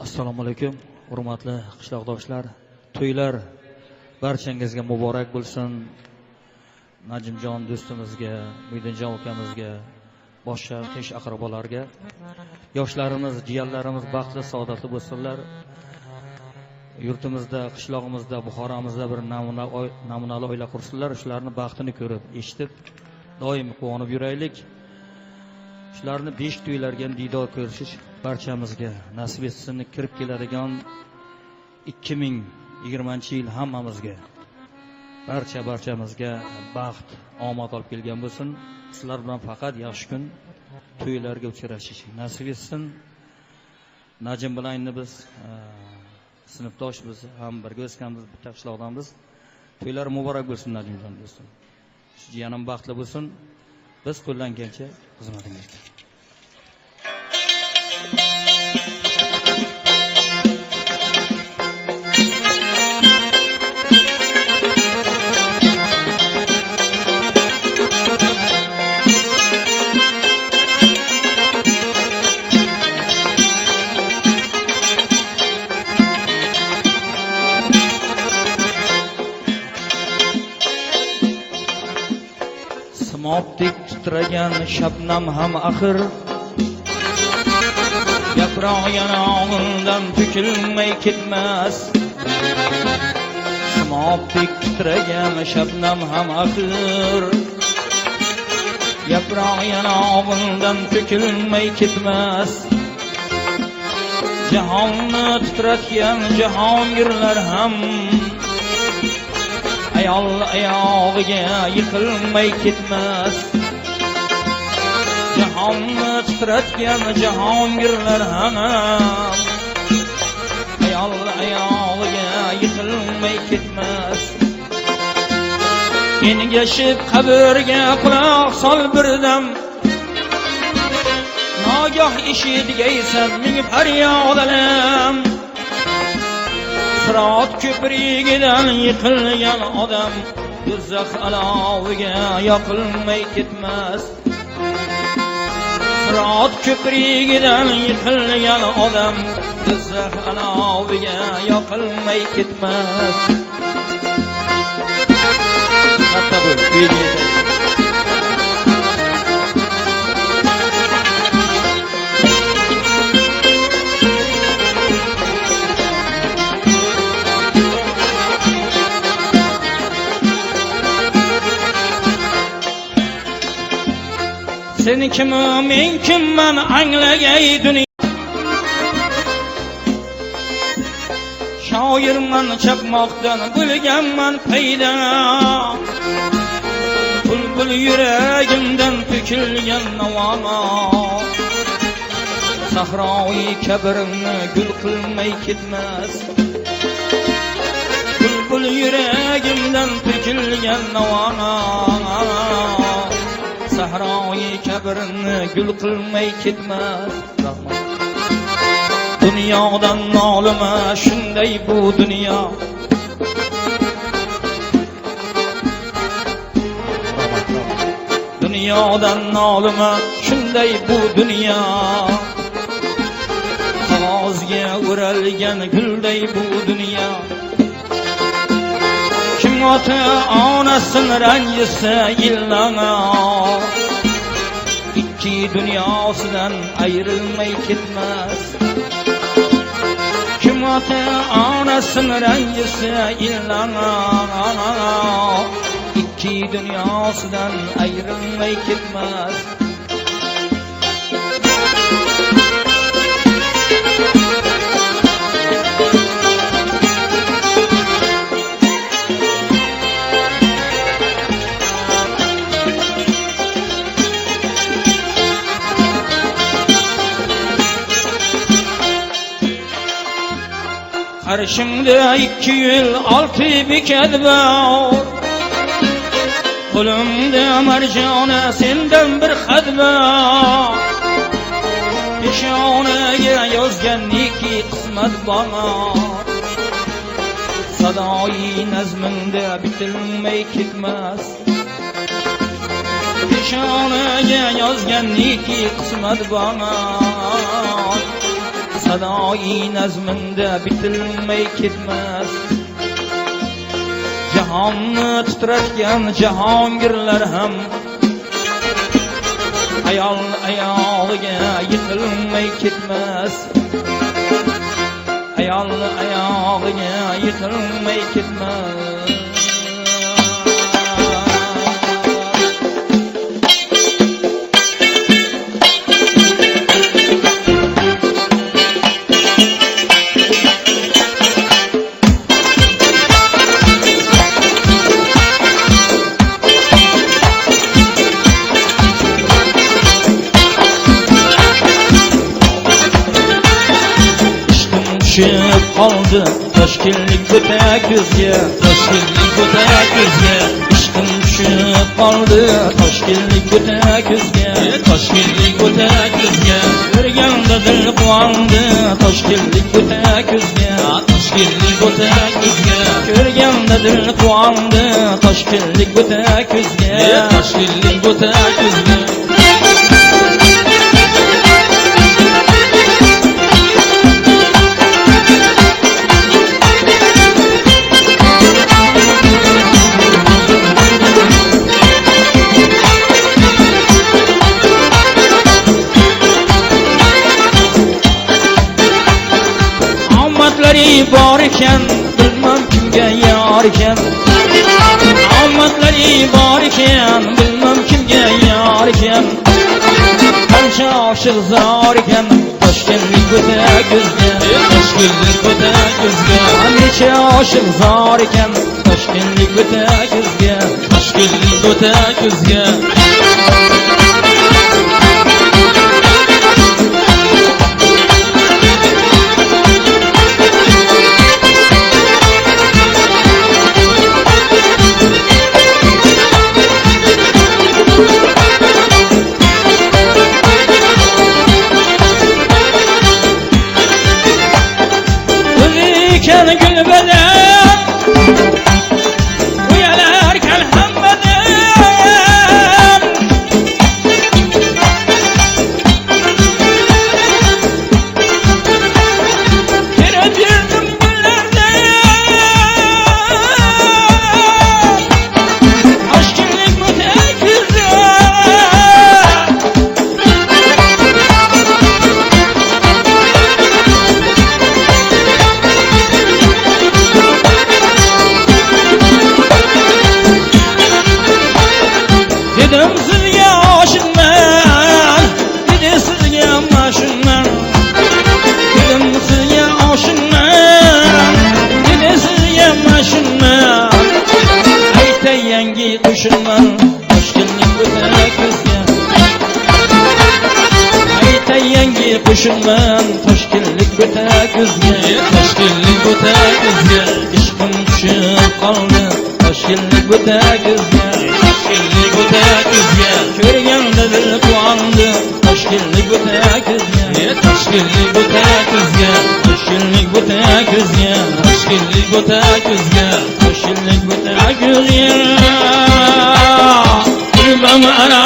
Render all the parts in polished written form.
Assalomu alaykum, hurmatli qishloqdoshlar. To'ylar barchangizga muborak bo'lsin. Najimjon do'stimizga, Muydinjon akamizga, boshqa qish aqrabolarga, yoshlarimiz, jiyanlarimiz baxtli, saodatli bo'lsinlar. Yurtimizda, qishlog'imizda, Buxoramizda bir namunali oila qursinlar. Shularning baxtini ko'rib, eshitib, doim quvonib yuraylik. Shularni 5 to'ylarga diydor ko'rishish barchamizga nasib etsin. Kirib keladigan 2020-yil hammamizga, barchamizga baxt, omad olib kelgan bo'lsin. Sizlar bilan faqat yaxshi kun to'ylarga uchrashish nasib etsin. Najim bilan endi biz sinfdoshmiz, ham birga o'sganmiz, bitta qishloqdanmiz. To'ylar muborak bo'lsin Najimjon do'stim. Shu jiyanim baxtli bo'lsin. Biz qo'llangancha xizmatingizda. Simobdek titragan shabnam ham axir, yaproq yanog'imdan to'kilmay ketmas. Simobdek titragan shabnam ham axir, yaproq yanog'imdan to'kilmay ketmas. Jahonni titratgan jahongirlar ham ayol oyog'iga yiqilmay ketmas. Jahonni titratgan jahongirlar ham ayol oyog'iga yiqilmay ketmas. Engashib qabrga quloq sol birdam, nogoh eshitgaysan ming faryodalam. Sirat ko'prigidan yiqilgan odam do'zax aloviga yoqilmay ketmas. Sirat ko'prigidan yiqilgan odam do'zax aloviga yoqilmay ketmas. Katta bo'l, sen kim, men kimman anglagay dunyo. Shoirman chaqmoqdan bo'lganman payda, bulbul yuragimdan to'kilgan navono. Sahroyi kabrimni gul qilmay ketmas. Bulbul yuragimdan to'kilgan navono. Sahroyi kabrini gul qilmay ketmas. Dunyodan nolima shunday bu dunyo. Dunyodan nolima shunday bu dunyo. Qog'ozga o'ralgan gulday bu dunyo. Kim ota onasini ranjisa yillama, ikki dunyosidan ayrilmay ketmas. Kim ota onasini ranjisa yillama, ikki dunyosidan ayrilmay ketmas. Qarshimda 2 yil 6 bekat bor, qo'limda marjona sendan bir xat bor. Peshonaga yozgan neki qismat bor, sadoyi nazmingda bitilmay ketmas. Peshonaga yozgan neki qismat bor, sadoi nazminde bitilmey ketmez. Jahonni titratgan jahongirlar ham ayol ayoliga yiqilmay ketmez. Ayol ayoliga yiqilmay ketmez. Düşüp kaldı Toshkentlik go'dak ko'zga, Toshkentlik go'dak ko'zga. Ishqim tushib qoldi Toshkentlik go'dak ko'zga, Toshkentlik go'dak ko'zga. Ko'rganda dil quvondi Toshkentlik go'dak ko'zga, Toshkentlik go'dak ko'zga. Ko'rganda dil quvondi Toshkentlik go'dak ko'zga, Toshkentlik go'dak ko'zga. Bor ekan, bilmem kimga yor ekan. Omadlari bor ekan, bilmem kimga yor ekan. Qancha oshiq zor ekan Toshkentlik go'dak ko'zga, Toshkentlik go'dak ko'zga. Qancha oshiq zor ekan Toshkentlik go'dak ko'zga, Toshkentlik go'dak ko'zga. Qo'shilman Toshkentlik go'dak ko'zga, Toshkentlik go'dak ko'zga. Ishqim tushib qoldi Toshkentlik go'dak ko'zga, Toshkentlik go'dak ko'zga. Ko'rganda dil quvondi Toshkentlik go'dak ko'zga, Toshkentlik go'dak ko'zga. Toshkentlik go'dak ko'zga, Toshkentlik go'dak ko'zga. Toshkentlik go'dak ko'zga. Bilmem ana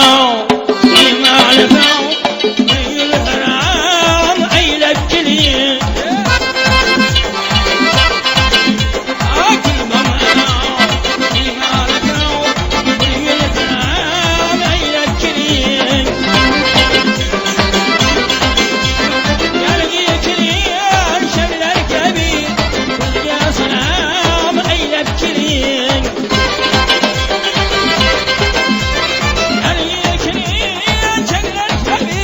Tabii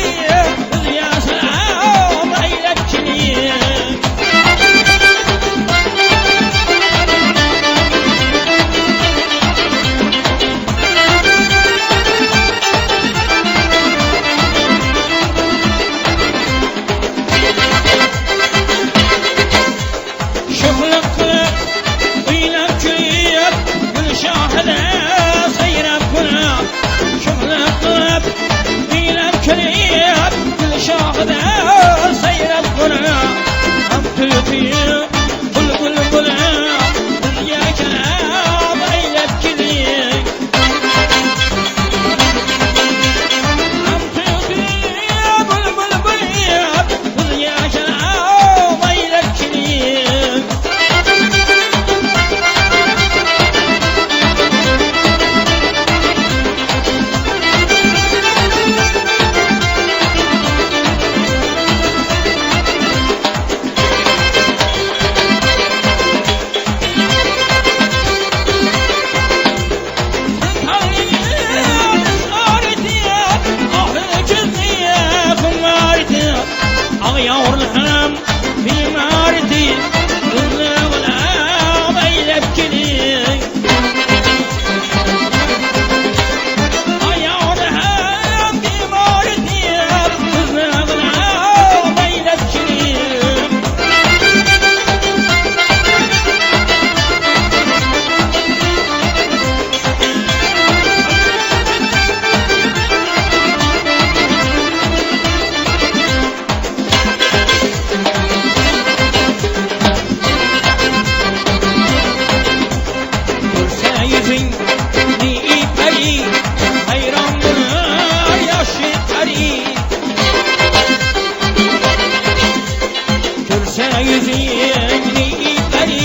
yüzünü ipleri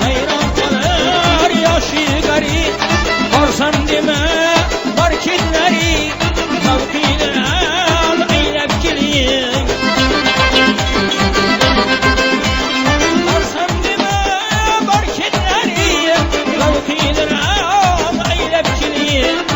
hayran kalır yaşı garip Korsan deme marketleri mevkiyle al eylep gelin Korsan deme marketleri mevkiyle al eylep gelin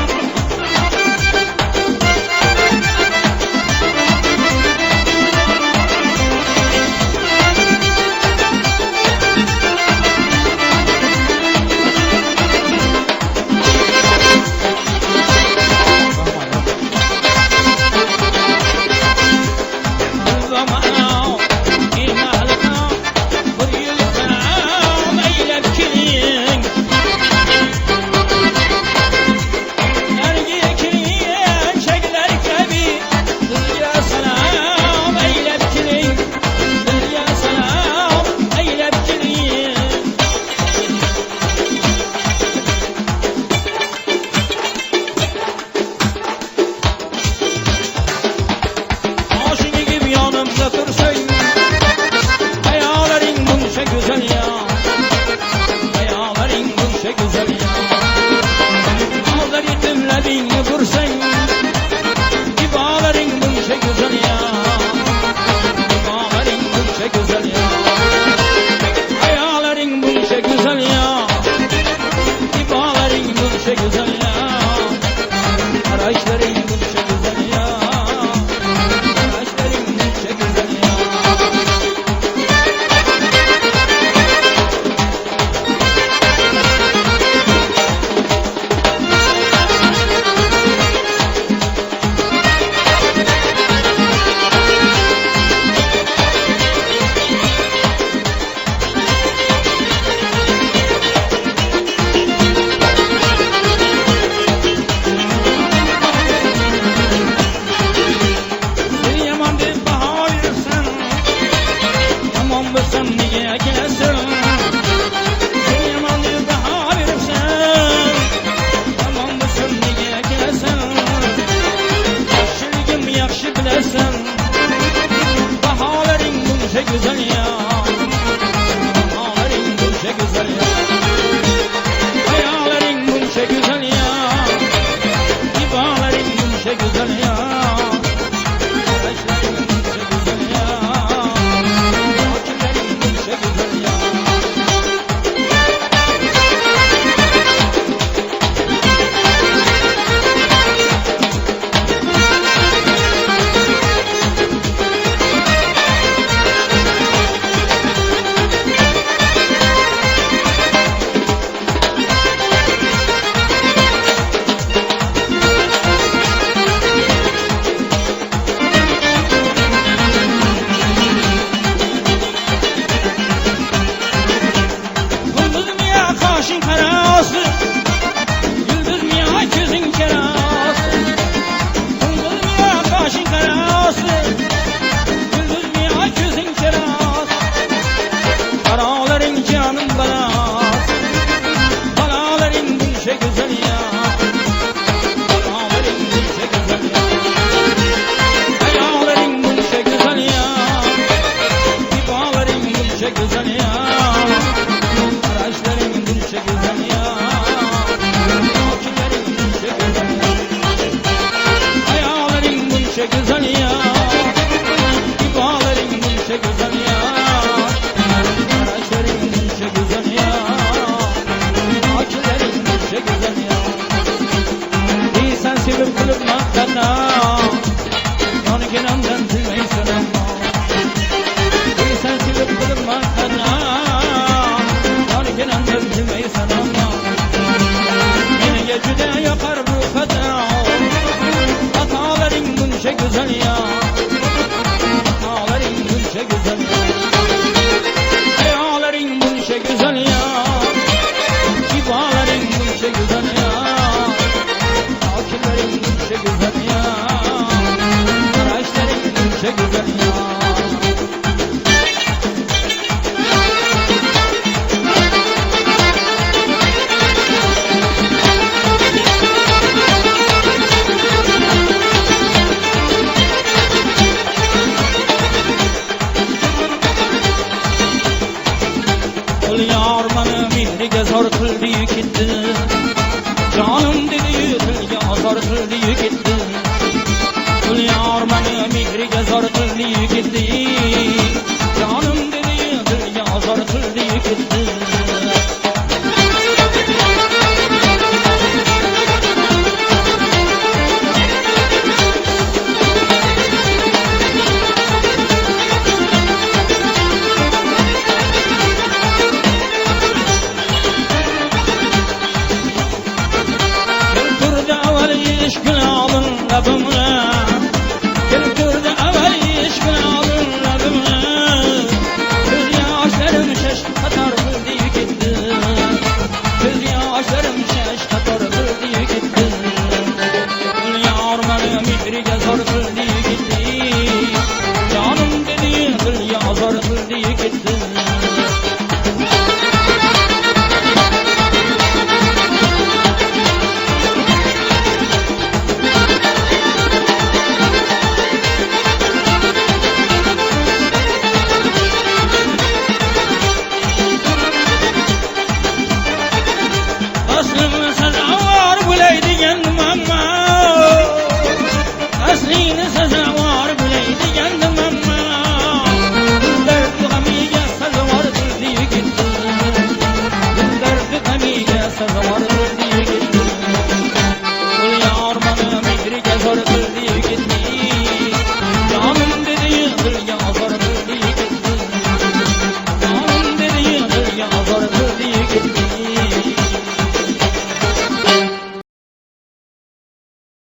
mehriga zor qildi ketdi. Jonim dedi dilga azor qildi ketdi. Gulyor meni mehriga zor qildi ketdi. Jonim dedi dilga azor qildi ketdi. Keltirdi avval ishqini oldin labimga. Keltirdi avval ishqini oldin labimga. Ko'z yoshlarim shash qator qildi ketdi. Ko'z yoshlarim shash qator qildi ketdi. Gulyor meni mehriga zor qildi ketdi. Jonim dedi dilga azor qildi